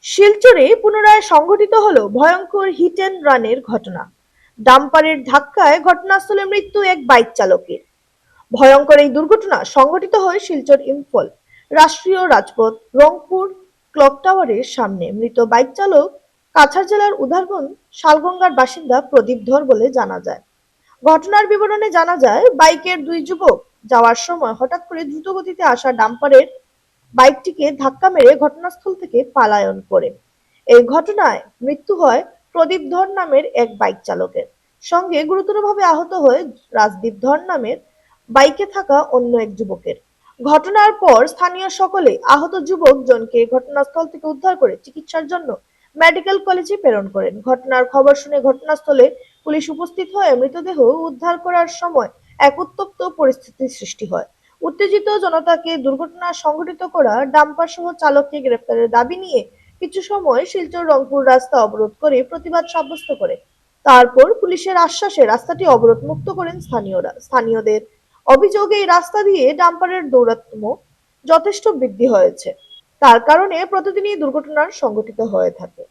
শিলচরে পুনরায় সংঘটিত হলো ভয়ঙ্কর হিট অ্যান্ড রানের ঘটনা। ডাম্পারের ধাক্কায় ঘটনাস্থলে মৃত্যু এক বাইক চালকের। ভয়ঙ্কর এই দুর্ঘটনা সংঘটিত হয় শিলচর ইম্ফল রাষ্ট্রীয় রাজপথ রংপুর ক্লক টাওয়ারের সামনে। মৃত বাইক চালক কাছাড় জেলার উধারবন শালগঙ্গার বাসিন্দা প্রদীপ ধর বলে জানা যায়। ঘটনার বিবরণে জানা যায়, বাইকের দুই যুবক যাওয়ার সময় হঠাৎ করে দ্রুতগতিতে আসা ডাম্পারের বাইকটিকে ধাক্কা মেরে ঘটনাস্থল থেকে পালায়ন করে। এই ঘটনায় মৃত্যু হয় প্রদীপ ধর নামের এক বাইক চালকের। সঙ্গে গুরুতরভাবে আহত হয়ে রাজদীপ ধর নামের বাইকে থাকা অন্য এক যুবকের। ঘটনার পর স্থানীয় সকলে আহত যুবক জনকে ঘটনাস্থল থেকে উদ্ধার করে চিকিৎসার জন্য মেডিকেল কলেজে প্রেরণ করেন। ঘটনার খবর শুনে ঘটনাস্থলে পুলিশ উপস্থিত হয়ে মৃতদেহ উদ্ধার করার সময় এক উত্তপ্ত পরিস্থিতির সৃষ্টি হয়। উত্তেজিত জনতাকে দুর্ঘটনা সংঘটিত করা ডাম্পার সহ চালককে গ্রেফতারের দাবি নিয়ে কিছু সময় শিলচর রংপুর রাস্তা অবরোধ করে প্রতিবাদ সাব্যস্ত করে। তারপর পুলিশের আশ্বাসে রাস্তাটি অবরোধ মুক্ত করেন স্থানীয়দের অভিযোগ, এই রাস্তা দিয়ে ডাম্পারের দৌরাত্ম্য যথেষ্ট বৃদ্ধি হয়েছে। তার কারণে প্রতিদিনই দুর্ঘটনা সংঘটিত হয়ে থাকে।